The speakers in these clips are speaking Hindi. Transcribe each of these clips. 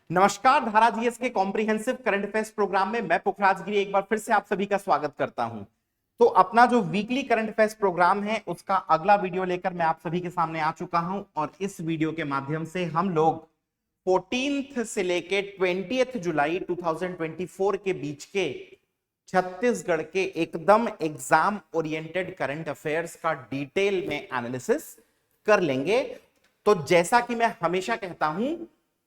नमस्कार, धारा जीएस के कॉम्प्रिहेंसिव करंट अफेयर्स प्रोग्राम में मैं पुखराज गिरी एक बार फिर से आप सभी का स्वागत करता हूं। तो अपना जो वीकली करंट अफेयर्स प्रोग्राम है उसका अगला वीडियो लेकर मैं आप सभी के सामने आ चुका हूं और इस वीडियो के माध्यम से हम लोग 14 से लेके 20 जुलाई 2024 के बीच के छत्तीसगढ़ के एकदम एग्जाम ओरिएंटेड करंट अफेयर्स का डिटेल में एनालिसिस कर लेंगे। तो जैसा कि मैं हमेशा कहता हूं,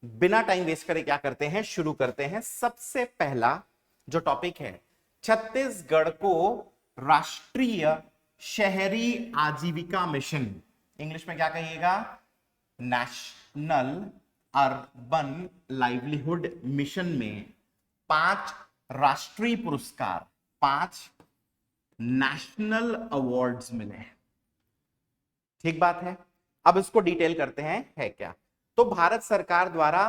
बिना टाइम वेस्ट करे क्या करते हैं, शुरू करते हैं। सबसे पहला जो टॉपिक है, छत्तीसगढ़ को राष्ट्रीय शहरी आजीविका मिशन, इंग्लिश में क्या कहिएगा, नेशनल अर्बन लाइवलीहुड मिशन में 5 राष्ट्रीय पुरस्कार, 5 नेशनल अवार्ड्स मिले। ठीक बात है। अब इसको डिटेल करते हैं, है क्या। तो भारत सरकार द्वारा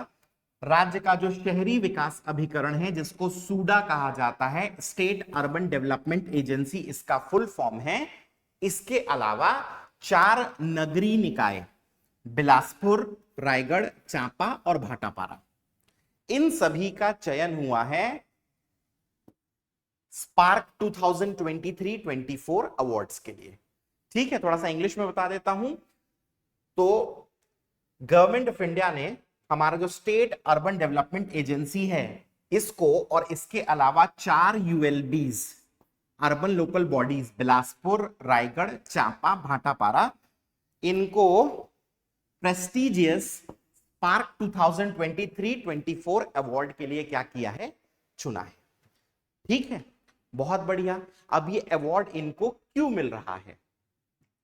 राज्य का जो शहरी विकास अभिकरण है, जिसको सूडा कहा जाता है, स्टेट अर्बन डेवलपमेंट एजेंसी इसका फुल फॉर्म है। इसके अलावा 4 नगरीय निकाय, बिलासपुर, रायगढ़, चांपा और भाटापारा, इन सभी का चयन हुआ है स्पार्क 2023-24 अवार्ड्स के लिए। ठीक है, थोड़ा सा इंग्लिश में बता देता हूं। तो गवर्नमेंट ऑफ इंडिया ने हमारा जो स्टेट अर्बन डेवलपमेंट एजेंसी है, इसको और इसके अलावा 4 ULBs, urban local bodies, Bilaspur, Raigarh, Champa, Bhatapara, इनको प्रेस्टिजियस स्पार्क 2023-24 अवार्ड के लिए क्या किया है, चुना है। ठीक है, बहुत बढ़िया। अब ये अवार्ड इनको क्यों मिल रहा है?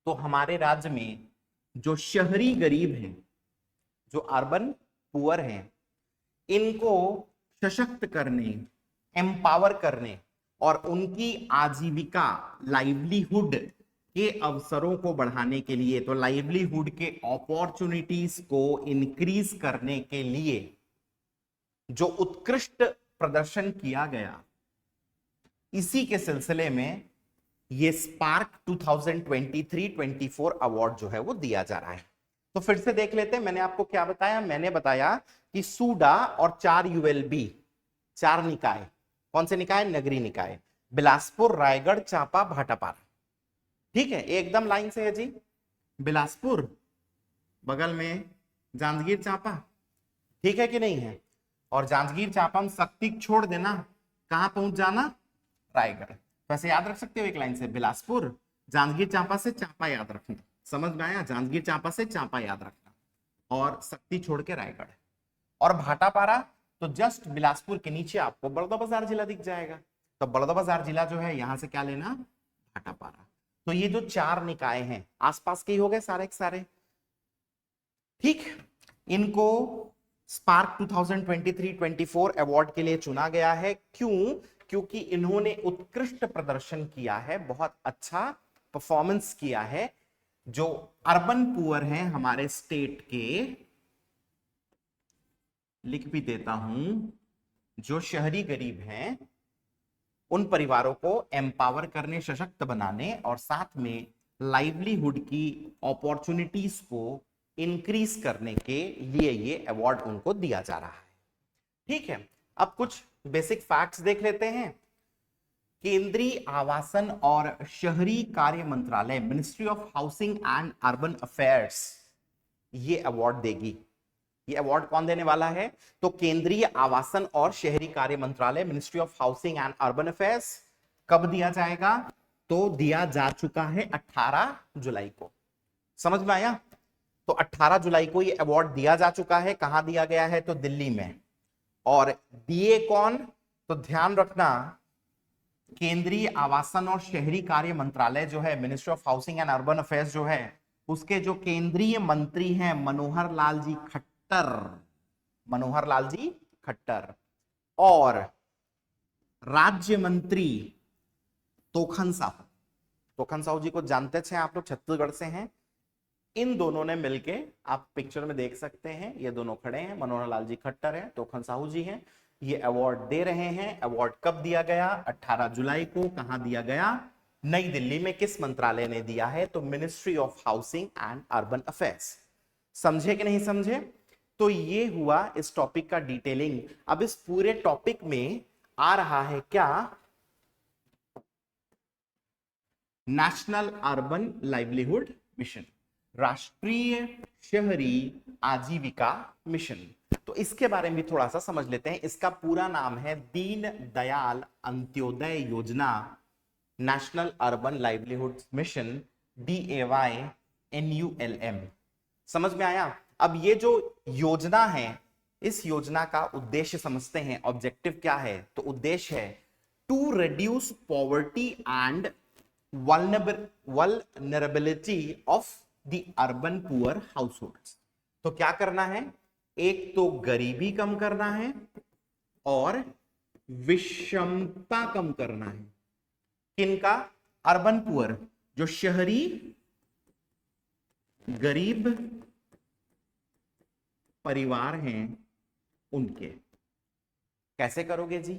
तो हमारे राज्य में जो शहरी गरीब हैं, जो अर्बन पुअर हैं, इनको सशक्त करने, एम्पावर करने और उनकी आजीविका, लाइवलीहुड के अवसरों को बढ़ाने के लिए, तो लाइवलीहुड के अपॉर्चुनिटीज को इंक्रीज करने के लिए जो उत्कृष्ट प्रदर्शन किया गया, इसी के सिलसिले में ये स्पार्क 2023-24 अवार्ड जो है वो दिया जा रहा है। तो फिर से देख लेते हैं, मैंने आपको क्या बताया। मैंने बताया कि सूडा और 4 यूएलबी, 4 निकाय, कौन से निकाय, नगरीय निकाय, बिलासपुर, रायगढ़, चांपा, भाटापारा। ठीक है, एकदम लाइन से है जी। बिलासपुर बगल में जांजगीर चांपा, ठीक है कि नहीं है, और जांजगीर चांपा में शक्ति छोड़ देना, कहां पहुंच जाना, रायगढ़। वैसे याद रख सकते हो एक लाइन से, बिलासपुर, जांजगीर चांपा से चांपा याद रखना, समझ में आया, जांजगीर चांपा से चांपा याद रखना, और शक्ति छोड़ के रायगढ़। और भाटापारा तो जस्ट बिलासपुर के नीचे आपको बलौदाबाजार जिला दिख जाएगा, तो बलौदाबाजार जिला जो है, यहां से क्या लेना, भाटापारा। तो ये जो 4 निकाय हैं, आसपास के ही हो गए सारे के सारे। ठीक, इनको स्पार्क 2023-24 अवार्ड के लिए चुना गया है। क्यों? क्योंकि इन्होंने उत्कृष्ट प्रदर्शन किया है, बहुत अच्छा परफॉर्मेंस किया है। जो अर्बन पुअर हैं हमारे स्टेट के, लिख भी देता हूं, जो शहरी गरीब हैं, उन परिवारों को एम्पावर करने, सशक्त बनाने और साथ में लाइवलीहुड की अपॉर्चुनिटीज को इंक्रीज करने के लिए ये अवार्ड उनको दिया जा रहा है। ठीक है, अब कुछ बेसिक फैक्ट्स देख लेते हैं। केंद्रीय आवासन और शहरी कार्य मंत्रालय, ministry of housing and urban affairs, ये अवार्ड देगी। ये अवार्ड कौन देने वाला है? तो केंद्रीय आवासन और शहरी कार्य मंत्रालय, ministry of housing and urban affairs. कब दिया जाएगा? तो दिया जा चुका है 18 जुलाई को। समझ में आया? तो 18 जुलाई को ये अवार्ड दिया जा चुका है। कहां दिया गया है? तो दिल्ली में। और दिए कौन? तो ध्यान रखना, केंद्रीय आवासन और शहरी कार्य मंत्रालय जो है, ministry of housing and urban affairs जो है, उसके जो केंद्रीय मंत्री हैं मनोहर लाल जी खट्टर, मनोहर लाल जी खट्टर, और राज्य मंत्री तोखन साहू, तोखन साहू जी को जानते थे आप लोग, छत्तीसगढ़ से हैं। इन दोनों ने मिलके, आप पिक्चर में देख सकते हैं, ये दोनों खड़े हैं, मनोहर लाल जी खट्टर है, तोखन साहू जी हैं, ये अवार्ड दे रहे हैं। अवार्ड कब दिया गया? 18 जुलाई को। कहां दिया गया? नई दिल्ली में। किस मंत्रालय ने दिया है? तो ministry of housing and urban affairs. समझे कि नहीं समझे? तो ये हुआ इस टॉपिक का डिटेलिंग। अब इस पूरे टॉपिक में आ रहा है क्या, नेशनल अर्बन लाइवलीहुड मिशन, राष्ट्रीय शहरी आजीविका मिशन। तो इसके बारे में भी थोड़ा सा समझ लेते हैं। इसका पूरा नाम है दीन दयाल अंत्योदय योजना, national urban livelihood mission, DAYNULM। समझ में आया? अब ये जो योजना है, इस योजना का उद्देश्य समझते हैं। ऑब्जेक्टिव क्या है? तो उद्देश्य है to reduce poverty and vulnerability of the urban poor households. तो क्या करना है? एक तो गरीबी कम करना है और विषमता कम करना है। किनका? अर्बन पुअर, जो शहरी गरीब परिवार हैं उनके। कैसे करोगे जी?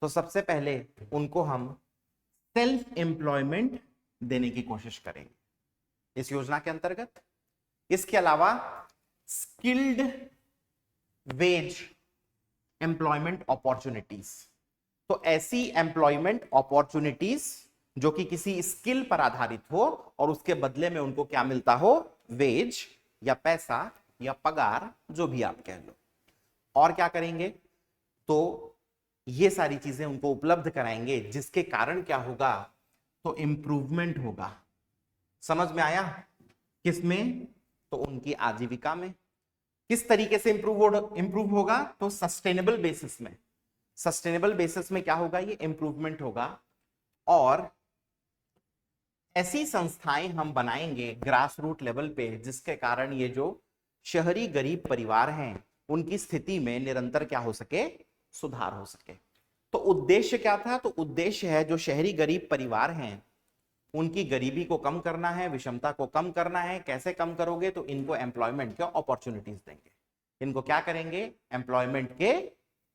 तो सबसे पहले उनको हम सेल्फ एम्प्लॉयमेंट देने की कोशिश करेंगे इस योजना के अंतर्गत। इसके अलावा स्किल्ड वेज एम्प्लॉयमेंट अपॉर्चुनिटीज, तो ऐसी एम्प्लॉयमेंट अपॉर्चुनिटीज जो कि किसी स्किल पर आधारित हो और उसके बदले में उनको क्या मिलता हो? वेज या पैसा या पगार, जो भी आप कह लो। और क्या करेंगे? तो ये सारी चीजें उनको उपलब्ध कराएंगे, जिसके कारण क्या होगा? तो इंप्रूवमेंट होगा। समझ में आया? किसमें? तो उनकी आजीविका में। किस तरीके से इंप्रूव होगा? तो सस्टेनेबल बेसिस में। सस्टेनेबल बेसिस में क्या होगा? ये इंप्रूवमेंट होगा। और ऐसी संस्थाएं हम बनाएंगे ग्रास रूट लेवल पे, जिसके कारण ये जो शहरी गरीब परिवार हैं उनकी स्थिति में निरंतर क्या हो सके? सुधार हो सके। तो उद्देश्य क्या था? तो उद्देश्य है जो शहरी गरीब परिवार हैं उनकी गरीबी को कम करना है, विषमता को कम करना है। कैसे कम करोगे? तो इनको एम्प्लॉयमेंट के अपॉर्चुनिटीज देंगे। इनको क्या करेंगे? एम्प्लॉयमेंट के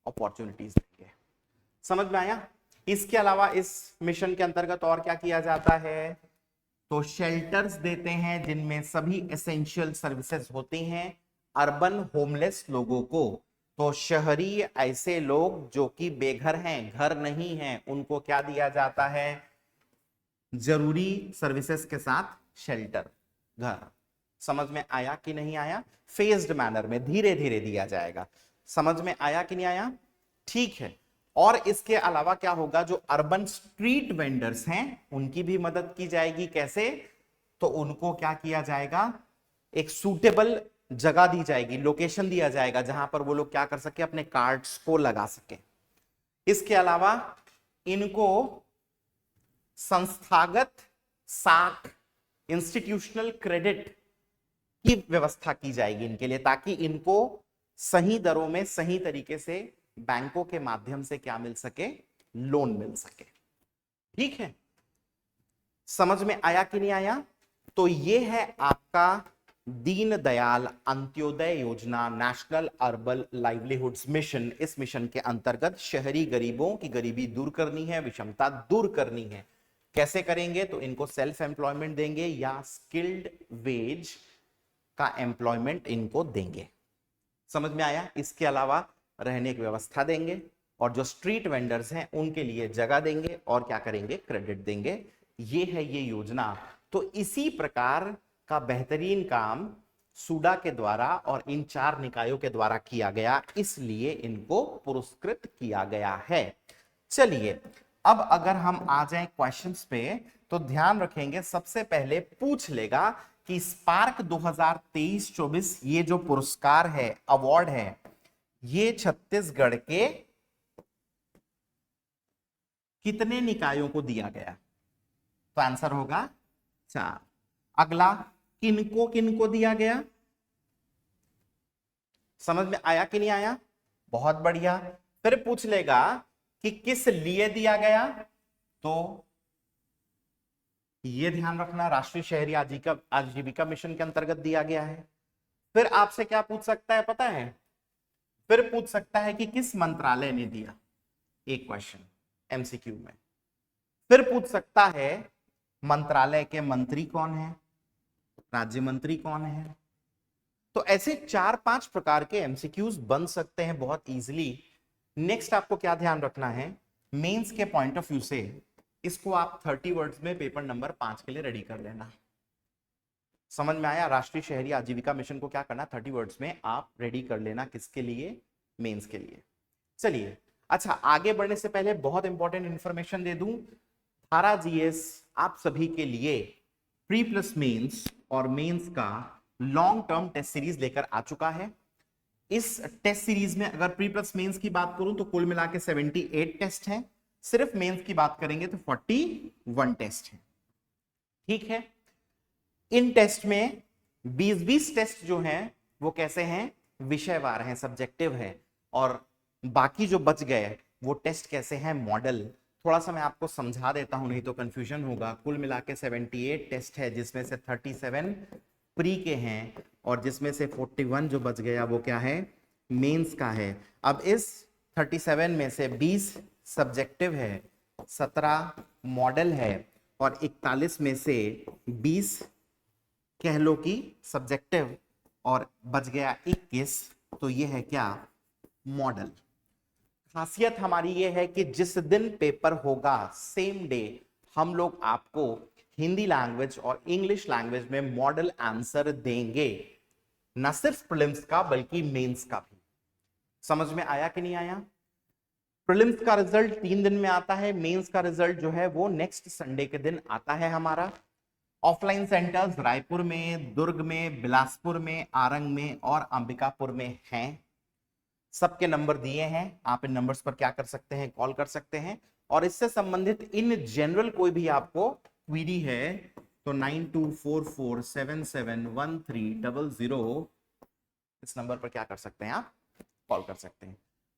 अपॉर्चुनिटीज देंगे। समझ में आया? इसके अलावा इस मिशन के अंतर्गत और क्या किया जाता है? तो शेल्टर्स देते हैं जिनमें सभी एसेंशियल सर्विसेज होती हैं अर्बन होमलेस लोगों को। तो शहरी ऐसे लोग जो कि बेघर हैं, घर नहीं हैं, उनको क्या दिया जाता है? जरूरी सर्विसेज के साथ शेल्टर, घर। समझ में आया कि नहीं आया? फेज्ड मैनर में, धीरे धीरे दिया जाएगा। समझ में आया कि नहीं आया? ठीक है। और इसके अलावा क्या होगा? जो अर्बन स्ट्रीट वेंडर्स हैं उनकी भी मदद की जाएगी। कैसे? तो उनको क्या किया जाएगा? एक सूटेबल जगह दी जाएगी, लोकेशन दिया जाएगा जहां पर वो लोग क्या कर सके? अपने कार्ड्स को लगा सके। इसके अलावा इनको संस्थागत साख, इंस्टीट्यूशनल क्रेडिट की व्यवस्था की जाएगी इनके लिए, ताकि इनको सही दरों में सही तरीके से बैंकों के माध्यम से क्या मिल सके? लोन मिल सके। ठीक है? समझ में आया कि नहीं आया? तो ये है आपका दीन दयाल अंत्योदय योजना, नेशनल अर्बन लाइवलीहुड्स मिशन। इस मिशन के अंतर्गत शहरी गरीबों की गरीबी दूर करनी है, विषमता दूर करनी है। कैसे करेंगे? तो इनको सेल्फ एम्प्लॉयमेंट देंगे या स्किल्ड वेज का एम्प्लॉयमेंट इनको देंगे। समझ में आया? इसके अलावा रहने की व्यवस्था देंगे और जो स्ट्रीट वेंडर्स हैं उनके लिए जगह देंगे और क्या करेंगे? क्रेडिट देंगे। ये है ये योजना। तो इसी प्रकार का बेहतरीन काम सूडा के द्वारा और इन 4 निकायों के द्वारा किया गया, इसलिए इनको पुरस्कृत किया गया है। चलिए, अब अगर हम आ जाएं क्वेश्चंस पे, तो ध्यान रखेंगे सबसे पहले पूछ लेगा कि स्पार्क 2023-24 ये जो पुरस्कार है, अवार्ड है, ये छत्तीसगढ़ के कितने निकायों को दिया गया? तो आंसर होगा 4। अगला, किनको किनको दिया गया? समझ में आया कि नहीं आया? बहुत बढ़िया। फिर पूछ लेगा कि किस लिए दिया गया? तो ये ध्यान रखना, राष्ट्रीय शहरी आजीविका मिशन के अंतर्गत दिया गया है। फिर आपसे क्या पूछ सकता है पता है? फिर पूछ सकता है कि किस मंत्रालय ने दिया, एक क्वेश्चन एमसीक्यू में। फिर पूछ सकता है मंत्रालय के मंत्री कौन है, राज्य मंत्री कौन है। तो ऐसे 4-5 प्रकार के एमसीक्यूज बन सकते हैं बहुत इजीली। नेक्स्ट आपको क्या ध्यान रखना है, मेंस के पॉइंट ऑफ व्यू से इसको आप 30 वर्ड्स में पेपर नंबर 5 के लिए रेडी कर लेना। समझ में आया? राष्ट्रीय शहरी आजीविका मिशन को क्या करना, 30 वर्ड्स में आप रेडी कर लेना। किसके लिए? मेंस के लिए। चलिए, अच्छा आगे बढ़ने से पहले बहुत इंपॉर्टेंट इंफॉर्मेशन दे दूं। धारा जीएस आप सभी के लिए प्री प्लस मेंस और मेंस का लॉन्ग टर्म टेस्ट सीरीज लेकर आ चुका है। इस टेस्ट सीरीज में अगर प्री प्लस मेंस की बात करूं तो कुल मिला के 78 टेस्ट हैं। सिर्फ मेंस की बात करेंगे तो 41 टेस्ट हैं। ठीक है, इन टेस्ट में 20-20 टेस्ट जो हैं वो कैसे हैं, विषयवार हैं, सब्जेक्टिव है, और बाकी जो बच गए वो टेस्ट कैसे हैं, मॉडल। थोड़ा सा मैं आपको समझा देता हूं, नहीं तो कंफ्यूजन होगा। कुल मिला के 78 टेस्ट है, जिसमें से 37 प्री के हैं और जिसमें से 41 जो बच गया वो क्या है, मेंस का है। अब इस 37 में से 20 सब्जेक्टिव है, 17 मॉडल है और 41 में से 20 कह लो कि सब्जेक्टिव और बच गया 21। तो ये है क्या, मॉडल। खासियत हमारी ये है कि जिस दिन पेपर होगा सेम डे हम लोग आपको हिंदी लैंग्वेज और इंग्लिश लैंग्वेज में मॉडल आंसर देंगे, न सिर्फ प्रीलिम्स का बल्कि मेंस का भी। समझ में आया कि नहीं आया? प्रीलिम्स का रिजल्ट 3 दिन में आता है, मेंस का रिजल्ट जो है वो नेक्स्ट संडे के दिन आता है हमारा। ऑफलाइन सेंटर्स रायपुर में, दुर्ग में, बिलासपुर में, आरंग में और अंबिकापुर में हैं। सबके नंबर दिए हैं, आप इन नंबर्स पर क्या कर सकते हैं, कॉल कर सकते हैं। और इससे संबंधित इन जनरल कोई भी आपको क्वेरी है तो 9244771300 इस नंबर पर क्या कर सकते हैं, आप कॉल कर सकते हैं।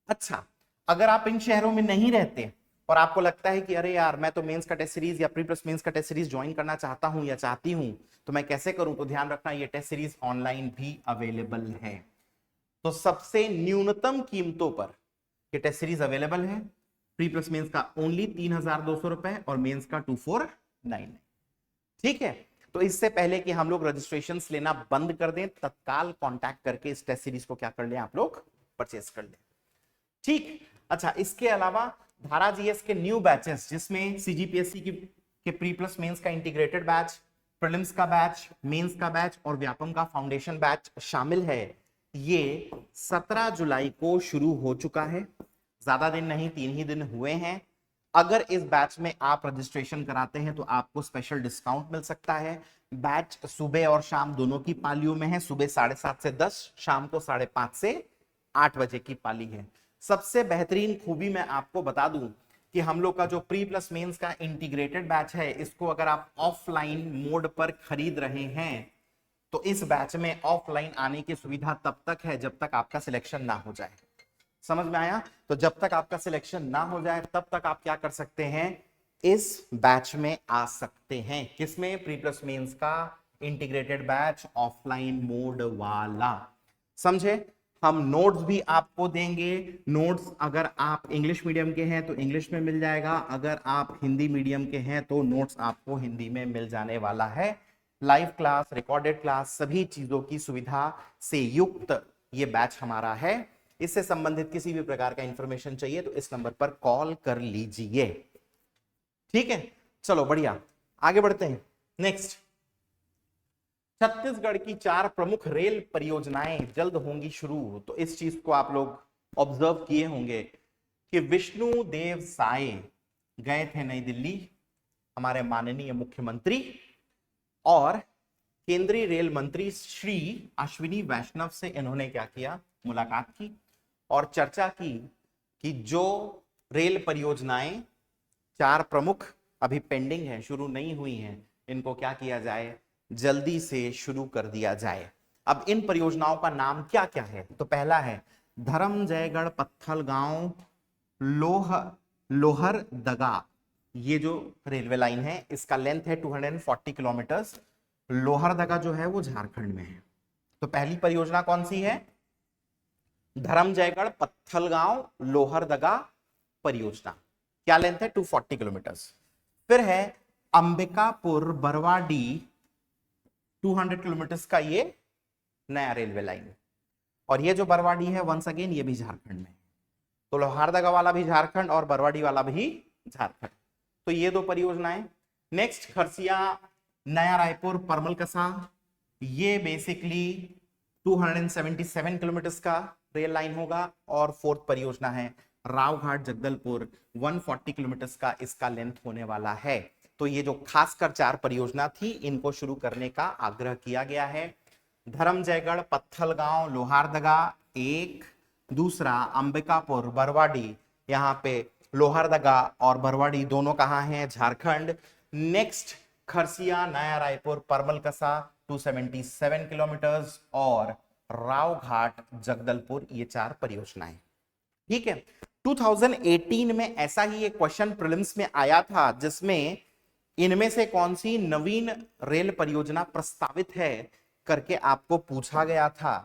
अच्छा, अगर आप इन शहरों में नहीं रहते और आपको लगता है कि अरे यार मैं तो मेंस का टेस्ट सीरीज या प्री प्लस मेंस का टेस्ट सीरीज ज्वाइन करना चाहता हूं या चाहती हूं, तो मैं कैसे करूं, तो ध्यान रखना ये टेस्ट सीरीज ऑनलाइन भी अवेलेबल है। तो सबसे न्यूनतम कीमतों पर ये टेस्ट सीरीज अवेलेबल है। प्री प्लस मेंस का ओनली 3200 रुपए और मेंस का 2499। ठीक है, तो इससे पहले कि हम लोग रजिस्ट्रेशन लेना बंद कर दें, तत्काल कांटेक्ट करके इस टेस्ट सीरीज को क्या कर लें, आप लोग परचेस कर लें। ठीक, अच्छा इसके अलावा धारा जीएस के न्यू बैचेस, जिसमें सीजीपीएससी के प्री प्लस मेंस का इंटीग्रेटेड बैच, प्रीलिम्स का बैच, मेंस का बैच और व्यापम का फाउंडेशन बैच शामिल है, ये 17 जुलाई को शुरू हो चुका है। ज्यादा दिन नहीं, 3 ही दिन हुए हैं। अगर इस बैच में आप रजिस्ट्रेशन कराते हैं तो आपको स्पेशल डिस्काउंट मिल सकता है। बैच सुबह और शाम दोनों की पालियों में है। सुबह 7:30 से 10, शाम को 5:30 से 8 बजे की पाली है। सबसे बेहतरीन खूबी मैं आपको बता दूं कि हम लोग का जो प्री प्लस मेंस का इंटीग्रेटेड बैच है, इसको अगर आप ऑफलाइन मोड पर खरीद रहे हैं तो इस बैच में ऑफलाइन आने की सुविधा तब तक है जब तक आपका सिलेक्शन ना हो जाए। समझ में आया? तो जब तक आपका सिलेक्शन ना हो जाए तब तक आप क्या कर सकते हैं, इस बैच में आ सकते हैं। किसमें? प्री प्लस मेंस का इंटीग्रेटेड बैच ऑफलाइन मोड वाला। समझे? हम नोट्स भी आपको देंगे। नोट्स अगर आप इंग्लिश मीडियम के हैं तो इंग्लिश में मिल जाएगा, अगर आप हिंदी मीडियम के हैं तो नोट्स आपको हिंदी में मिल जाने वाला है। लाइव क्लास, रिकॉर्डेड क्लास, सभी चीजों की सुविधा से युक्त ये बैच हमारा है। इससे संबंधित किसी भी प्रकार का इंफॉर्मेशन चाहिए तो इस नंबर पर कॉल कर लीजिए। ठीक है, चलो बढ़िया, आगे बढ़ते हैं। नेक्स्ट, छत्तीसगढ़ की 4 प्रमुख रेल परियोजनाएं जल्द होंगी शुरू। तो इस चीज को आप लोग ऑब्जर्व किए होंगे कि विष्णु देव साय गए थे नई दिल्ली, हमारे माननीय मुख्यमंत्री, और केंद्रीय रेल मंत्री श्री अश्विनी वैष्णव से इन्होंने क्या किया, मुलाकात की और चर्चा की कि जो रेल परियोजनाएं 4 प्रमुख अभी पेंडिंग है, शुरू नहीं हुई हैं, इनको क्या किया जाए, जल्दी से शुरू कर दिया जाए। अब इन परियोजनाओं का नाम क्या क्या है? तो पहला है धर्मजयगढ़ पत्थलगांव लोहरदगा। ये जो रेलवे लाइन है इसका लेंथ है 240 किलोमीटर्स। लोहरदगा जो है वो झारखंड में है। तो पहली परियोजना कौन सी है? धर्मजयगढ़ पत्थलगांव लोहरदगा परियोजना। क्या लेंथ है? 240 किलोमीटर्स। फिर है अंबिकापुर बरवाडी, 200 किलोमीटर्स का ये नया रेलवे लाइन। और ये जो बरवाडी है वंस अगेन ये भी झारखंड में, तो लोहारदगा वाला भी झारखंड और बरवाडी वाला भी झारखंड। तो ये दो परियोजनाएं। नेक्स्ट खरसिया नया रायपुर परमल कसा, ये बेसिकली 277 किलोमीटर का रेल लाइन होगा। और फोर्थ परियोजना है रावघाट जगदलपुर, 140 किलोमीटर का इसका लेंथ होने वाला है। तो ये जो खासकर 4 परियोजना थी इनको शुरू करने का आग्रह किया गया है। धर्मजयगढ़ पत्थलगांव लोहारदगा एक, दूसरा अंबिकापुर बरवाडी, यहाँ पे लोहारदगा और बरवाडी दोनों कहाँ हैं, झारखंड। नेक्स्ट खरसिया नया रायपुर परमल कसा 277 किलोमीटर और रावघाट जगदलपुर, ये 4 परियोजनाएं। ठीक है, 2018 में ऐसा ही एक क्वेश्चन प्रीलिम्स में आया था जिसमें इनमें से कौन सी नवीन रेल परियोजना प्रस्तावित है करके आपको पूछा गया था।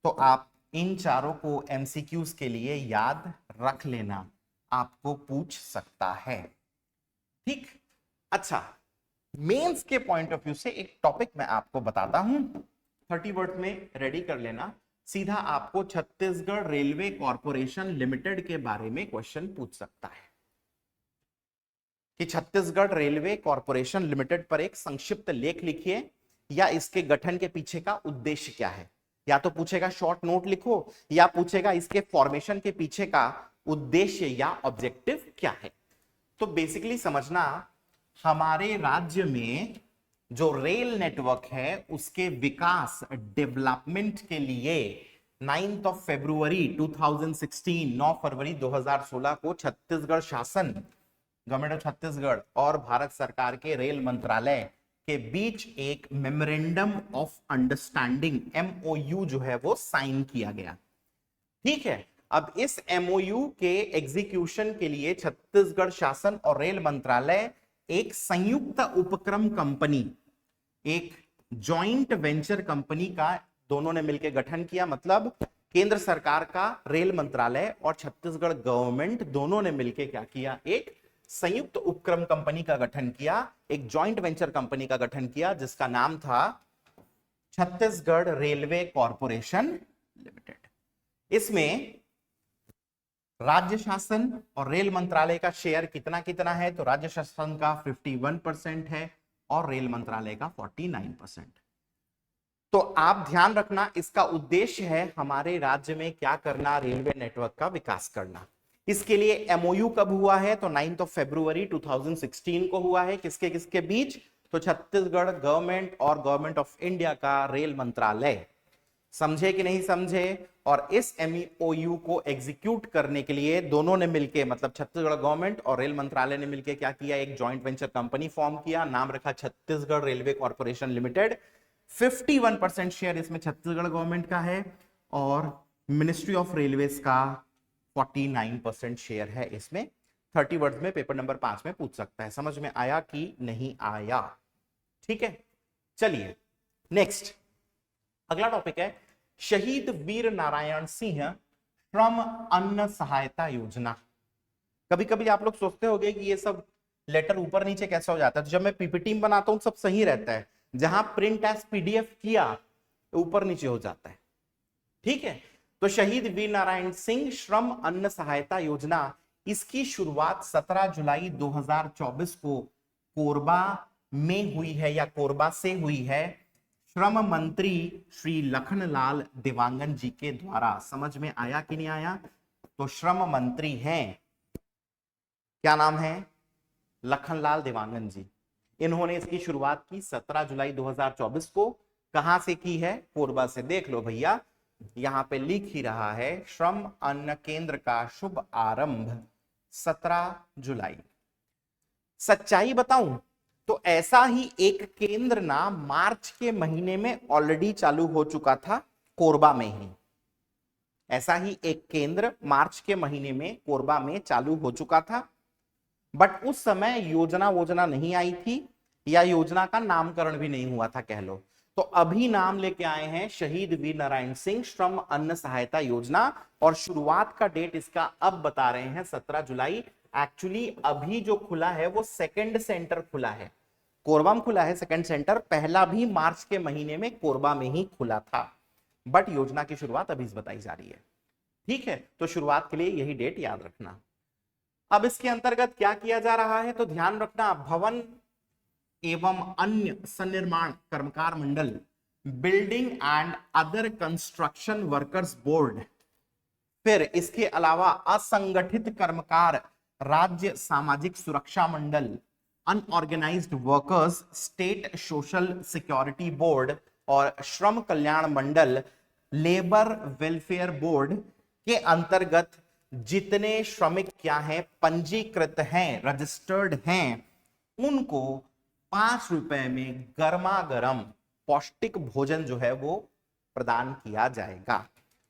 तो आप इन चारों को एमसीक्यूज के लिए याद रख लेना, आपको पूछ सकता है। ठीक, अच्छा, मेंस के पॉइंट ऑफ व्यू से एक टॉपिक मैं आपको बताता हूं, 30 वर्ड में रेडी कर लेना। सीधा आपको छत्तीसगढ़ रेलवे कॉर्पोरेशन लिमिटेड के बारे में क्वेश्चन पूछ सकता है कि छत्तीसगढ़ रेलवे कॉर्पोरेशन लिमिटेड पर एक संक्षिप्त लेख लिखिए या इसके गठन के पीछे का उद्देश्य क्या है। या तो पूछेगा शॉर्ट नोट लिखो या पूछेगा इसके फॉर्मेशन के पीछे का उद्देश्य या ऑब्जेक्टिव क्या है। तो बेसिकली समझना, हमारे राज्य में जो रेल नेटवर्क है उसके विकास डेवलपमेंट के लिए 9 फरवरी 2016 9 फरवरी 2016 को छत्तीसगढ़ शासन, गवर्नमेंट ऑफ छत्तीसगढ़ और भारत सरकार के रेल मंत्रालय के बीच एक मेमोरेंडम ऑफ अंडरस्टैंडिंग MOU जो है वो साइन किया गया। ठीक है, अब इस MOU के एग्जीक्यूशन के लिए छत्तीसगढ़ शासन और रेल मंत्रालय एक संयुक्त उपक्रम कंपनी, एक जॉइंट वेंचर कंपनी का दोनों ने मिलकर गठन किया। मतलब केंद्र सरकार का रेल मंत्रालय और छत्तीसगढ़ गवर्नमेंट दोनों ने मिलकर क्या किया, एक संयुक्त उपक्रम कंपनी का गठन किया, एक जॉइंट वेंचर कंपनी का गठन किया जिसका नाम था छत्तीसगढ़ रेलवे कॉर्पोरेशन लिमिटेड। इसमें राज्य शासन और रेल मंत्रालय का शेयर कितना कितना है, तो राज्य शासन का 51% है और रेल मंत्रालय का 49%। तो आप ध्यान रखना, इसका उद्देश्य है हमारे राज्य में क्या करना, रेलवे नेटवर्क का विकास करना। इसके लिए MOU कब हुआ है, तो 9 फरवरी 2016 को हुआ है। किसके किसके बीच, तो छत्तीसगढ़ गवर्नमेंट और गवर्नमेंट ऑफ इंडिया का रेल मंत्रालय। समझे कि नहीं समझे। और इस MOU को एग्जीक्यूट करने के लिए दोनों ने मिलकर, मतलब छत्तीसगढ़ गवर्नमेंट और रेल मंत्रालय ने मिलकर क्या किया, एक जॉइंट वेंचर कंपनी फॉर्म किया, नाम रखा Chhattisgarh railway corporation limited. 51% share इसमें छत्तीसगढ़ गवर्नमेंट का है और मिनिस्ट्री ऑफ रेलवेज का 49% शेयर है इसमें। 30 वर्ड्स में पेपर नंबर 5 में पूछ सकता है। समझ में आया कि नहीं आया? ठीक है, चलिए नेक्स्ट अगला टॉपिक है शहीद वीर नारायण सिंह श्रम अन्न सहायता योजना। कभी कभी आप लोग सोचते होंगे कि ये सब लेटर ऊपर नीचे कैसे हो जाता है, तो जब मैं पीपीटी में बनाता हूं सब सही रहता है, जहां प्रिंट एज PDF किया ऊपर नीचे हो जाता है। ठीक है, तो शहीद वीर नारायण सिंह श्रम अन्न सहायता योजना, इसकी शुरुआत 17 जुलाई 2024 को कोरबा में हुई है या कोरबा से हुई है, श्रम मंत्री श्री लखनलाल देवांगन जी के द्वारा। समझ में आया कि नहीं आया? तो श्रम मंत्री हैं, क्या नाम है, लखनलाल देवांगन जी। इन्होंने इसकी शुरुआत की 17 जुलाई 2024 को। कहां से की है? कोरबा से। देख लो भैया, यहां पे लिख ही रहा है श्रम अन्न केंद्र का शुभ आरंभ 17 जुलाई। सच्चाई बताऊं तो ऐसा ही एक केंद्र ना मार्च के महीने में ऑलरेडी चालू हो चुका था कोरबा में ही। ऐसा ही एक केंद्र मार्च के महीने में कोरबा में चालू हो चुका था, बट उस समय योजना नहीं आई थी या योजना का नामकरण भी नहीं हुआ था कह लो। तो अभी नाम लेके आए हैं शहीद वीर नारायण सिंह श्रम अन्न सहायता योजना और शुरुआत का डेट इसका अब बता रहे हैं 17 जुलाई। एक्चुअली अभी जो खुला है वो सेकंड सेंटर खुला है, कोरबा में खुला है सेकंड सेंटर, पहला भी मार्च के महीने में कोरबा में ही खुला था। बट योजना की शुरुआत अभी बताई जा रही है। ठीक है, तो शुरुआत के लिए यही डेट याद रखना। अब इसके अंतर्गत क्या किया जा रहा है, तो ध्यान रखना, भवन एवं अन्य सन्निर्माण कर्मकार मंडल, building and other construction workers board, फिर इसके अलावा असंगठित कर्मकार राज्य सामाजिक सुरक्षा मंडल, unorganized workers state social security board और श्रम कल्याण मंडल लेबर वेलफेयर बोर्ड के अंतर्गत जितने श्रमिक क्या हैं, पंजीकृत हैं, रजिस्टर्ड हैं, उनको 5 रुपए में गर्मा गर्म पौष्टिक भोजन जो है वो प्रदान किया जाएगा।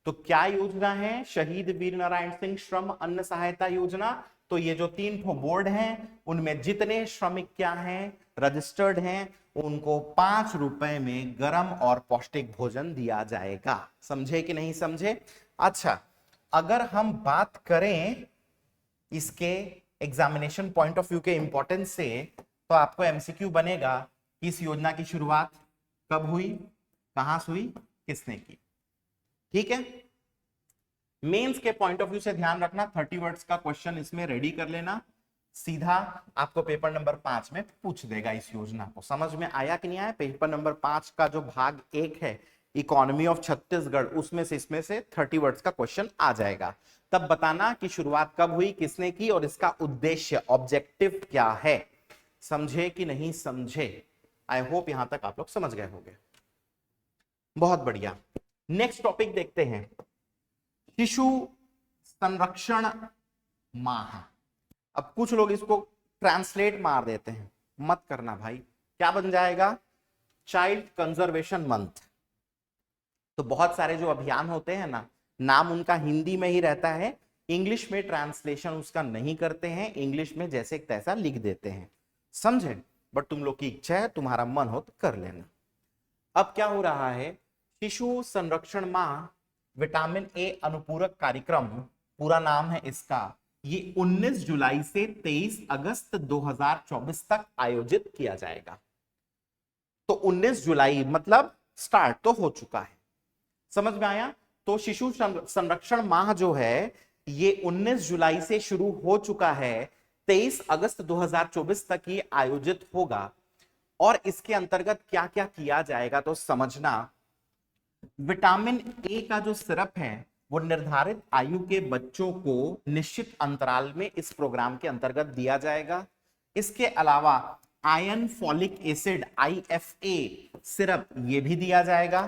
तो क्या योजना है, शहीद वीर नारायण सिंह श्रम अन्न सहायता योजना। तो ये जो 3 बोर्ड हैं, उनमें जितने श्रमिक क्या हैं, रजिस्टर्ड हैं, उनको 5 रुपए में गर्म और पौष्टिक भोजन दिया जाएगा। समझे कि नहीं समझे? अच्छा, अगर हम बात करें इसके एग्जामिनेशन पॉइंट ऑफ व्यू के इंपॉर्टेंस से, तो आपको एमसीक्यू बनेगा कि इस योजना की शुरुआत कब हुई, कहां से हुई, किसने की। ठीक है, मेंस के पॉइंट ऑफ व्यू से ध्यान रखना, 30 वर्ड्स का क्वेश्चन इसमें रेडी कर लेना, सीधा आपको पेपर नंबर 5 में पूछ देगा इस योजना को। समझ में आया कि नहीं आया? पेपर नंबर 5 का जो भाग 1 है, इकोनॉमी ऑफ छत्तीसगढ़, उसमें से इसमें से 30 वर्ड्स का क्वेश्चन आ जाएगा। तब बताना कि शुरुआत कब हुई, किसने की, और इसका उद्देश्य, ऑब्जेक्टिव क्या है। समझे कि नहीं समझे? आई होप यहां तक आप लोग समझ गए होंगे। बहुत बढ़िया, नेक्स्ट टॉपिक देखते हैं, शिशु संरक्षण माह। अब कुछ लोग इसको ट्रांसलेट मार देते हैं, मत करना भाई। क्या बन जाएगा? Child conservation month. तो बहुत सारे जो अभियान होते हैं ना, नाम उनका हिंदी में ही रहता है, इंग्लिश में ट्रांसलेशन उसका नहीं करते हैं, इंग्लिश में जैसे तैसा लिख देते हैं। समझे? बट तुम लोग की इच्छा है, तुम्हारा मन हो तो कर लेना। अब क्या हो रहा है, शिशु संरक्षण माह विटामिन ए अनुपूरक कार्यक्रम, पूरा नाम है इसका, ये 19 जुलाई से 23 अगस्त 2024 तक आयोजित किया जाएगा। तो 19 जुलाई मतलब स्टार्ट तो हो चुका है। समझ में आया? तो शिशु संरक्षण माह जो है ये 19 जुलाई से शुरू हो चुका है, 23 अगस्त 2024 तक ये आयोजित होगा। और इसके अंतर्गत क्या क्या किया जाएगा तो समझना, विटामिन ए का जो सिरप है वो निर्धारित आयु के बच्चों को निश्चित अंतराल में इस प्रोग्राम के अंतर्गत दिया जाएगा। इसके अलावा iron folic acid IFA syrup ये भी दिया जाएगा।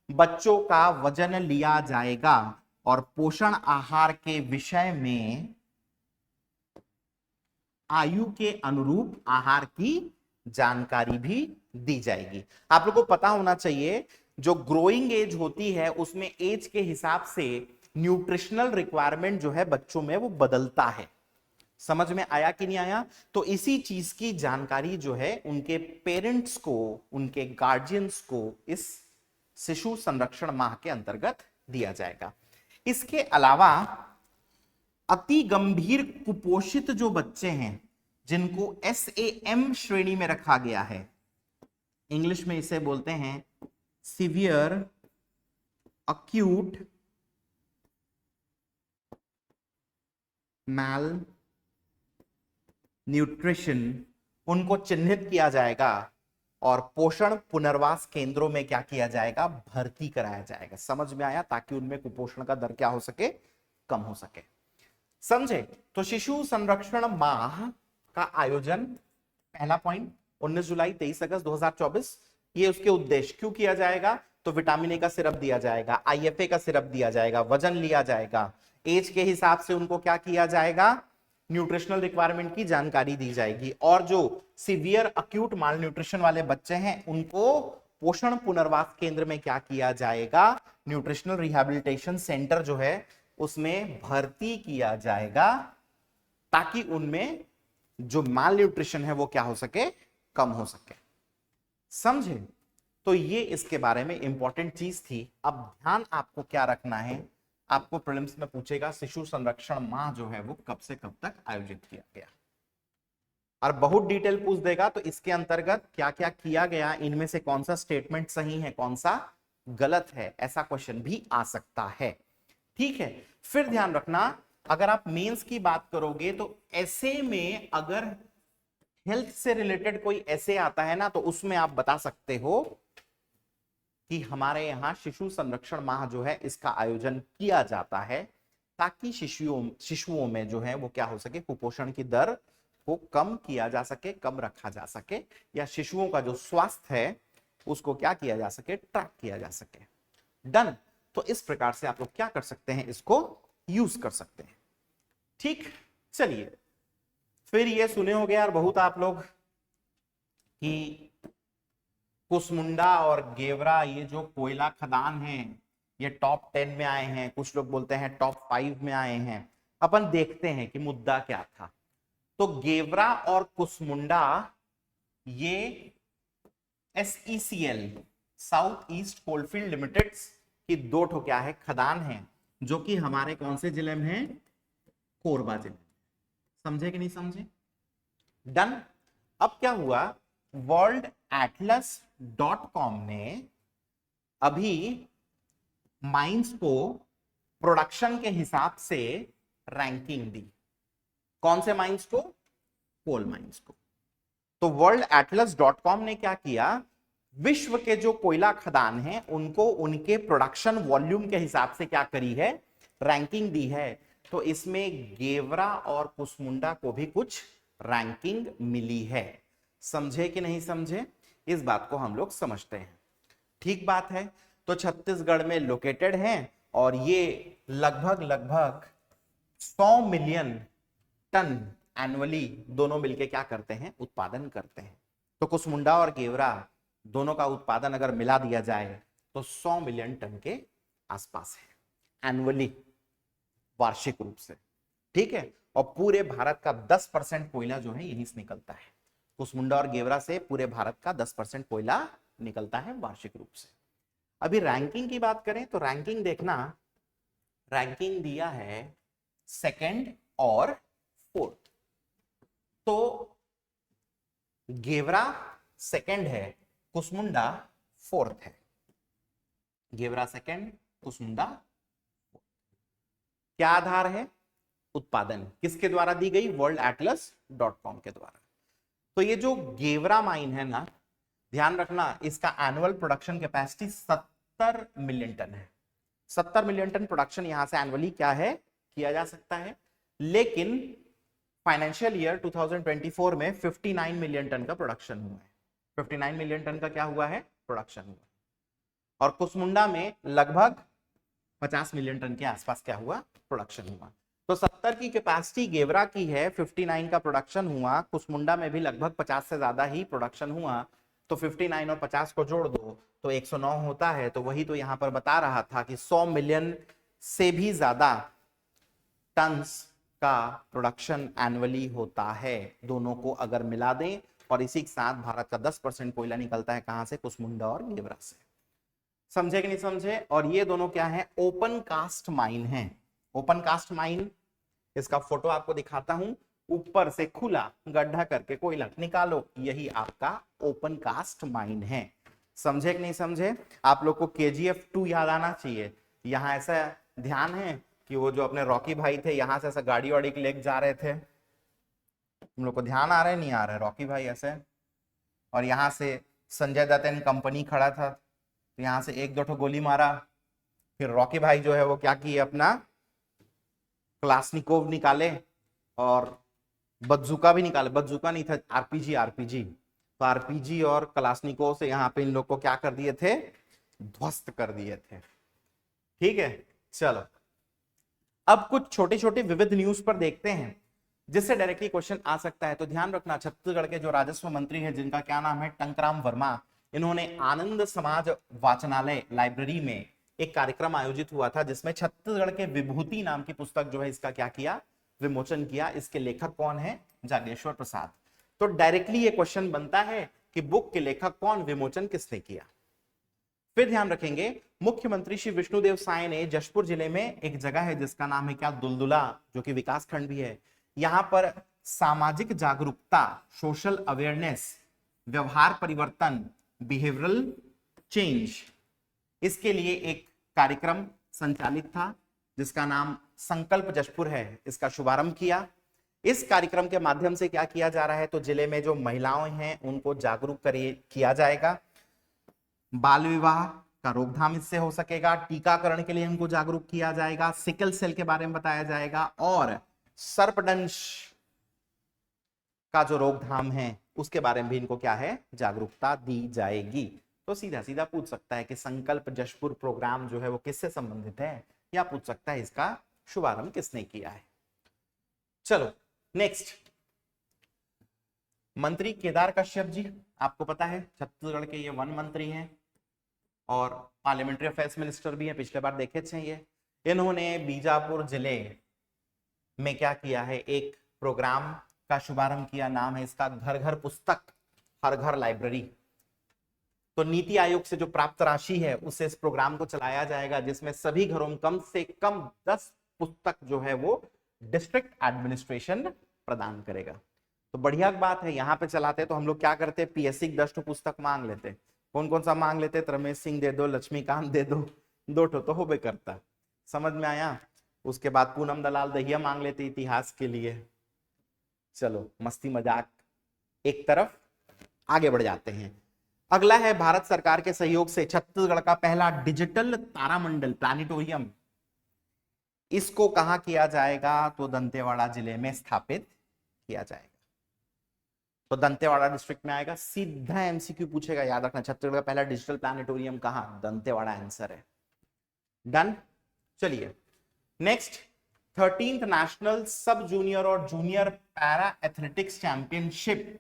बच्चों का वजन लिया जाएगा और पोषण आहार के विषय में आयु के अनुरूप आहार की जानकारी भी दी जाएगी। आप लोगों को पता होना चाहिए, जो ग्रोइंग एज होती है उसमें एज के हिसाब से न्यूट्रिशनल रिक्वायरमेंट जो है बच्चों में वो बदलता है। समझ में आया कि नहीं आया? तो इसी चीज की जानकारी जो है उनके पेरेंट्स को, उनके गार्जियंस को इस शिशु संरक्षण माह के अंतर्गत दिया जाएगा। इसके अलावा अति गंभीर कुपोषित जो बच्चे हैं, जिनको SAM श्रेणी में रखा गया है, इंग्लिश में इसे बोलते हैं सीवियर अक्यूट मैल न्यूट्रिशन, उनको चिन्हित किया जाएगा और पोषण पुनर्वास केंद्रों में क्या किया जाएगा, भर्ती कराया जाएगा। समझ में आया? ताकि उनमें कुपोषण का दर क्या हो सके, कम हो सके। समझे? तो शिशु संरक्षण माह का आयोजन, पहला पॉइंट 19 जुलाई 23 अगस्त 2024, ये उसके उद्देश्य क्यों किया जाएगा, तो विटामिन ए का सिरप दिया जाएगा, IFA का सिरप दिया जाएगा, वजन लिया जाएगा, एज के हिसाब से उनको क्या किया जाएगा, न्यूट्रिशनल रिक्वायरमेंट की जानकारी दी जाएगी। और जो सीवियर अक्यूट माल न्यूट्रिशन वाले बच्चे हैं उनको पोषण पुनर्वास केंद्र में क्या किया जाएगा, न्यूट्रिशनल रिहैबिलिटेशन सेंटर जो है उसमें भर्ती किया जाएगा, ताकि उनमें जो माल न्यूट्रिशन है वो क्या हो सके, कम हो सके। समझे? तो ये इसके बारे में इंपॉर्टेंट चीज थी। अब ध्यान आपको क्या रखना है, आपको प्रीलिम्स में पूछेगा शिशु संरक्षण माह जो है वो कब से कब तक आयोजित किया गया, और बहुत डिटेल पूछ देगा। तो इसके अंतर्गत क्या क्या किया गया, इनमें से कौन सा स्टेटमेंट सही है, कौन सा गलत है, ऐसा क्वेश्चन भी आ सकता है। ठीक है, फिर ध्यान रखना अगर आप मेंस की बात करोगे तो ऐसे में अगर हेल्थ से रिलेटेड कोई ऐसे आता है ना, तो उसमें आप बता सकते हो कि हमारे यहाँ शिशु संरक्षण माह जो है इसका आयोजन किया जाता है ताकि शिशुओं में जो है वो क्या हो सके, कुपोषण की दर को कम किया जा सके, कम रखा जा सके, या शिशुओं का जो स्वास्थ्य है उसको क्या किया जा सके, ट्रैक किया जा सके। डन। तो इस प्रकार से आप लोग क्या कर सकते हैं, इसको यूज कर सकते हैं। ठीक, चलिए फिर ये सुने होंगे यार बहुत आप लोग कि कुसमुंडा और गेवरा ये जो कोयला खदान है ये टॉप 10 में आए हैं, कुछ लोग बोलते हैं टॉप 5 में आए हैं। अपन देखते हैं कि मुद्दा क्या था। तो गेवरा और कुसमुंडा ये SECL south east coalfield limited की दो ठो क्या है, खदान है, जो कि हमारे कौन से जिले में है, कोरबा जिले। समझे कि नहीं समझे? डन। अब क्या हुआ, worldatlas.com ने अभी माइंस को प्रोडक्शन के हिसाब से रैंकिंग दी। कौन से माइंस को? कोल माइंस को। तो worldatlas.com ने क्या किया, विश्व के जो कोयला खदान हैं उनको उनके प्रोडक्शन वॉल्यूम के हिसाब से क्या करी है, रैंकिंग दी है। तो इसमें गेवरा और कुसमुंडा को भी कुछ रैंकिंग मिली है। समझे कि नहीं समझे? इस बात को हम लोग समझते हैं। ठीक बात है। तो छत्तीसगढ़ में लोकेटेड हैं और ये लगभग 100 मिलियन टन एनुअली दोनों मिलके क्या करते हैं, उत्पादन करते हैं। तो कुसमुंडा और गेवरा दोनों का उत्पादन अगर मिला दिया जाए तो 100 मिलियन टन के आसपास है एनुअली, वार्षिक रूप से। ठीक है, और पूरे भारत का 10% कोयला जो है यहीं से निकलता है। कुसमुंडा और गेवरा से पूरे भारत का 10% कोयला निकलता है वार्षिक रूप से। अभी रैंकिंग की बात करें तो रैंकिंग देखना, रैंकिंग दिया है सेकंड और फोर्थ। तो गेवरा सेकंड है, कुसमुंडा फोर्थ है। Gevra second, Kusmunda fourth. क्या आधार है? उत्पादन। किसके द्वारा दी गई? worldatlas.com के द्वारा। तो ये जो गेवरा माइन है ना, ध्यान रखना इसका annual production capacity 70 million ton है। 70 मिलियन टन प्रोडक्शन यहां से एनुअली क्या है, किया जा सकता है। लेकिन फाइनेंशियल ईयर 2024 में 59 मिलियन टन का प्रोडक्शन हुआ है। 59 मिलियन टन का क्या हुआ है, प्रोडक्शन हुआ। और कुसमुंडा में लगभग 50 मिलियन टन के आसपास क्या हुआ, प्रोडक्शन हुआ। तो 70 की कैपेसिटी गेवरा की है, 59 का प्रोडक्शन हुआ। कुसमुंडा में भी लगभग 50 से ज्यादा ही प्रोडक्शन हुआ। तो 59 और 50 को जोड़ दो तो 109 होता है। तो वही तो यहां पर बता रहा था कि 100 मिलियन से भी ज्यादा टन्स का प्रोडक्शन एनुअली होता है। दोनों को अगर मिला दें, और इसी के साथ भारत का 10% कोयला निकलता है कहां से, कुसमुंडा और गेवरा से। समझे कि नहीं समझे? और ये दोनों क्या है, ओपन कास्ट माइन है। ओपन कास्ट माइन, इसका फोटो आपको दिखाता हूं। ऊपर से खुला गड्ढा करके कोयला निकालो, यही आपका ओपन कास्ट माइन है। समझे कि नहीं समझे? आप लोग को KGF 2 याद आना चाहिए। यहां ऐसा ध्यान है कि वो जो अपने रॉकी भाई थे यहां से ऐसा गाड़ी वाड़ी लेके जा रहे थे, तुम लोग को ध्यान आ रहा है नहीं आ रहा है? रॉकी भाई ऐसे, और यहां से संजय दत्त एंड कंपनी खड़ा था, तो यहां से एक दो ठो गोली मारा। फिर रॉकी भाई जो है वो क्या किए, अपना क्लासनिकोव निकाले और बदजुका भी निकाले। बदजुका नहीं था, आरपीजी। तो आरपीजी और क्लासनिकोव से यहाँ पे इन लोग को क्या कर दिए थे, ध्वस्त कर दिए थे। ठीक है, चलो अब कुछ छोटे छोटे विविध न्यूज पर देखते हैं जिससे डायरेक्टली क्वेश्चन आ सकता है। तो ध्यान रखना, छत्तीसगढ़ के जो राजस्व मंत्री है जिनका क्या नाम है, टंकराम वर्मा, इन्होंने आनंद समाज वाचनालय लाइब्रेरी में एक कार्यक्रम आयोजित हुआ था जिसमें छत्तीसगढ़ के विभूति नाम की पुस्तक जो है इसका क्या किया, विमोचन किया। इसके लेखक कौन है, जागेश्वर प्रसाद। तो डायरेक्टली ये क्वेश्चन बनता है कि बुक के लेखक कौन, विमोचन किसने किया। फिर ध्यान रखेंगे, मुख्यमंत्री श्री विष्णुदेव साय ने जशपुर जिले में एक जगह है जिसका नाम है क्या, दुलदुला, जो कि विकास खंड भी है। यहां पर सामाजिक जागरूकता, सोशल अवेयरनेस, व्यवहार परिवर्तन, बिहेवियरल चेंज इसके लिए एक कार्यक्रम संचालित था जिसका नाम संकल्प जशपुर है, इसका शुभारंभ किया। इस कार्यक्रम के माध्यम से क्या किया जा रहा है, तो जिले में जो महिलाएं हैं उनको जागरूक किया जाएगा, बाल विवाह का रोकथाम इससे हो सकेगा, टीकाकरण के लिए इनको जागरूक किया जाएगा, सिकल सेल के बारे में बताया जाएगा और सर्पदंश का जो रोकथाम है उसके बारे में भी इनको क्या है, जागरूकता दी जाएगी। तो सीधा सीधा पूछ सकता है कि संकल्प जशपुर प्रोग्राम जो है वो किससे संबंधित है, या पूछ सकता है इसका शुभारंभ किसने किया है। चलो नेक्स्ट, मंत्री केदार कश्यप जी, आपको पता है छत्तीसगढ़ के ये वन मंत्री हैं और पार्लियामेंट्री अफेयर्स मिनिस्टर भी हैं, पिछले बार देखे थे ये। इन्होंने बीजापुर जिले में क्या किया है, एक प्रोग्राम का शुभारंभ किया, नाम है इसका घर घर पुस्तक हर घर लाइब्रेरी। तो नीति आयोग से जो प्राप्त राशि है उससे इस प्रोग्राम को चलाया जाएगा, जिसमें सभी घरों में कम से कम 10 पुस्तक जो है वो डिस्ट्रिक्ट एडमिनिस्ट्रेशन प्रदान करेगा। तो बढ़िया बात है, यहाँ पे चलाते तो हम लोग क्या करते, पीएससी 10 पुस्तक मांग लेते। कौन कौन सा मांग लेते, रमेश सिंह दे दो, लक्ष्मीकांत दे दो, 2 तो हो बे करता, समझ में आया। उसके बाद पूनम दलाल दहिया मांग लेते इतिहास के लिए। चलो मस्ती मजाक एक तरफ, आगे बढ़ जाते हैं। अगला है भारत सरकार के सहयोग से छत्तीसगढ़ का पहला डिजिटल तारामंडल प्लानिटोरियम। इसको कहां किया जाएगा, तो दंतेवाड़ा जिले में स्थापित किया जाएगा। तो दंतेवाड़ा डिस्ट्रिक्ट में आएगा। सीधा एमसीक्यू पूछेगा, याद रखना, छत्तीसगढ़ का पहला डिजिटल प्लानिटोरियम कहां, दंतेवाड़ा आंसर है। डन। चलिए नेक्स्ट, 13th नेशनल सब जूनियर और जूनियर पैरा एथलेटिक्स चैंपियनशिप,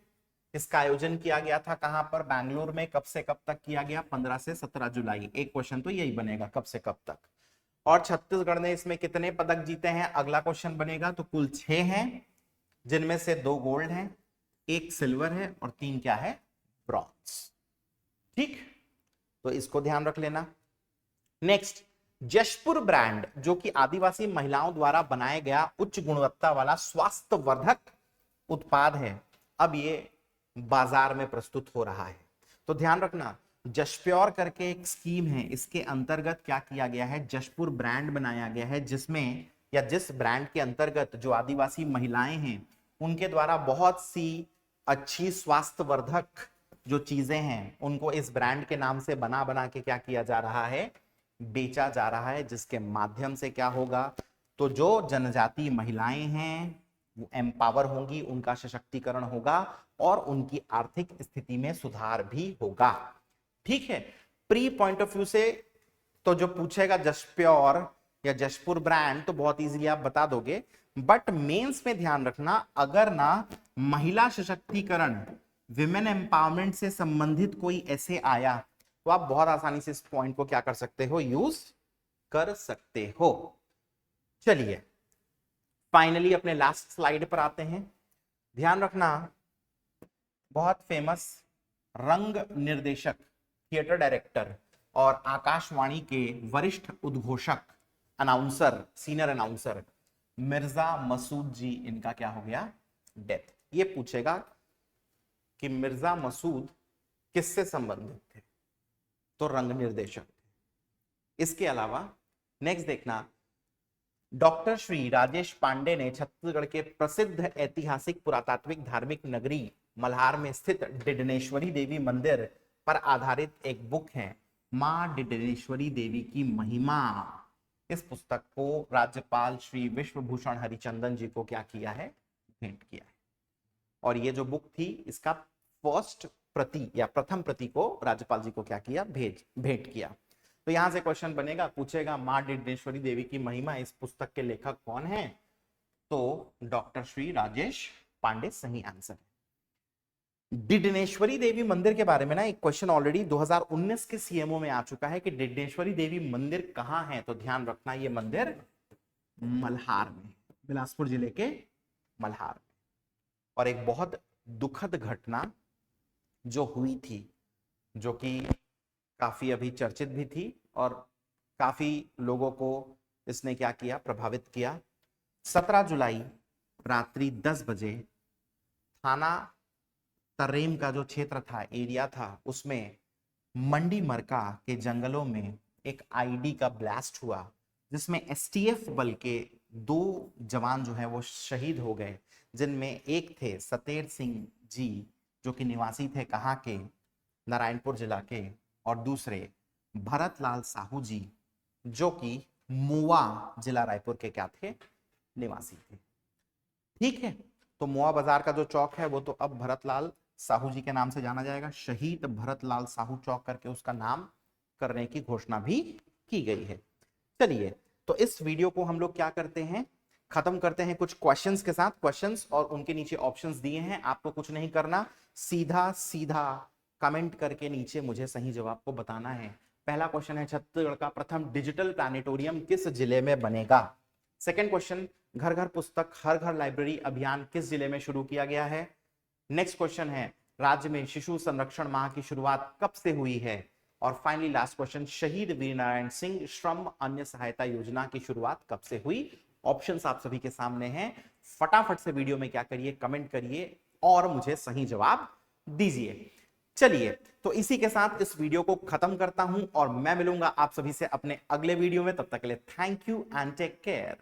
इसका आयोजन किया गया था कहां पर, बैंगलोर में। कब से कब तक किया गया, 15 से 17 जुलाई। एक क्वेश्चन तो यही बनेगा, कब से कब तक। और छत्तीसगढ़ ने इसमें कितने पदक जीते हैं, अगला क्वेश्चन बनेगा। तो कुल 6 हैं, जिनमें से 2 गोल्ड हैं, 1 सिल्वर है और 3 क्या है, ब्रॉन्ज। ठीक, तो इसको ध्यान रख लेना। नेक्स्ट, जशपुर ब्रांड जो कि आदिवासी महिलाओं द्वारा बनाया गया उच्च गुणवत्ता वाला स्वास्थ्यवर्धक उत्पाद है, अब ये बाजार में प्रस्तुत हो रहा है। तो ध्यान रखना, जशप्योर करके एक स्कीम है, इसके अंतर्गत क्या किया गया है, जशपुर ब्रांड बनाया गया है, जिसमें या जिस ब्रांड के अंतर्गत जो आदिवासी महिलाएं हैं उनके द्वारा बहुत सी अच्छी स्वास्थ्यवर्धक जो चीजें हैं उनको इस ब्रांड के नाम से बना बना के क्या किया जा रहा है, बेचा जा रहा है, जिसके माध्यम से क्या होगा, तो जो जनजाति महिलाएं हैं वो एम्पावर होंगी, उनका सशक्तिकरण होगा और उनकी आर्थिक स्थिति में सुधार भी होगा। ठीक है, प्री पॉइंट ऑफ व्यू से तो जो पूछेगा जशप्योर या जशपुर ब्रांड तो बहुत इजीली आप बता दोगे, बट मेंस में ध्यान रखना, अगर ना महिला सशक्तिकरण विमेन एम्पावरमेंट से संबंधित कोई ऐसे आया तो आप बहुत आसानी से इस पॉइंट को क्या कर सकते हो, यूज कर सकते हो। चलिए फाइनली अपने लास्ट स्लाइड पर आते हैं। ध्यान रखना, बहुत फेमस रंग निर्देशक, थिएटर डायरेक्टर और आकाशवाणी के वरिष्ठ उद्घोषक, announcer, senior announcer Mirza Masood ji, इनका क्या हो गया, डेथ। ये पूछेगा कि मिर्जा मसूद किससे संबंधित थे, तो रंग निर्देशक थे। इसके अलावा नेक्स्ट देखना, डॉक्टर श्री राजेश पांडे ने छत्तीसगढ़ के प्रसिद्ध ऐतिहासिक पुरातात्विक धार्मिक नगरी मल्हार में स्थित डिडनेश्वरी देवी मंदिर पर आधारित एक बुक है, मां डिडनेश्वरी देवी की महिमा। इस पुस्तक को राज्यपाल श्री विश्वभूषण हरिचंदन जी को क्या किया है, भेंट किया है। और ये जो बुक थी इसका फर्स्ट प्रति या प्रथम प्रति को राज्यपाल जी को क्या किया, भेंट किया। तो यहां से क्वेश्चन बनेगा, पूछेगा मां डिडनेश्वरी देवी की महिमा, इस पुस्तक के लेखक कौन है, तो डॉक्टर श्री राजेश पांडे सही आंसर है। डिडनेश्वरी देवी मंदिर के बारे में ना एक क्वेश्चन ऑलरेडी 2019 के सीएमओ में आ चुका है कि डिडनेश्वरी देवी मंदिर कहां है, तो ध्यान रखना ये मंदिर मल्हार में, बिलासपुर जिले के मल्हार में। और एक बहुत दुखद घटना जो हुई थी, जो कि काफी अभी चर्चित भी थी और काफी लोगों को इसने क्या किया, प्रभावित किया। 17 जुलाई रात्रि 10 बजे थाना तर्रेम का जो क्षेत्र था, एरिया था, उसमें मंडी मरका के जंगलों में एक आईडी का ब्लास्ट हुआ जिसमें एसटीएफ बल के 2 जवान जो हैं वो शहीद हो गए, जिनमें एक थे सतेर सिंह जी जो कि निवासी थे कहाँ के, नारायणपुर जिला के, और दूसरे भरतलाल साहू जी जो कि मुआ जिला रायपुर के क्या थे, निवासी थे। ठीक है, तो मुआ बाजार का जो चौक है वो तो अब भरतलाल साहू जी के नाम से जाना जाएगा। शहीद भरतलाल साहू चौक करके उसका नाम करने की घोषणा भी की गई है। चलिए, तो इस वीडियो को हम लोग क्या करते हैं, खत्म करते हैं कुछ क्वेश्चंस के साथ। क्वेश्चंस और उनके नीचे ऑप्शंस दिए हैं, आपको कुछ नहीं करना, सीधा सीधा कमेंट करके नीचे मुझे सही जवाब को बताना है। पहला क्वेश्चन है, छत्तीसगढ़ का प्रथम डिजिटल प्लानिटोरियम किस जिले में बनेगा। सेकंड क्वेश्चन, घर घर पुस्तक हर घर लाइब्रेरी अभियान किस जिले में शुरू किया गया है। नेक्स्ट क्वेश्चन है, राज्य में शिशु संरक्षण माह की शुरुआत कब से हुई है। और फाइनली लास्ट क्वेश्चन, शहीद वीरनारायण सिंह श्रम अन्य सहायता योजना की शुरुआत कब से हुई। ऑप्शंस आप सभी के सामने हैं, फटाफट से वीडियो में क्या करिए, कमेंट करिए और मुझे सही जवाब दीजिए। चलिए, तो इसी के साथ इस वीडियो को खत्म करता हूं और मैं मिलूंगा आप सभी से अपने अगले वीडियो में। तब तक के लिए thank you and take care.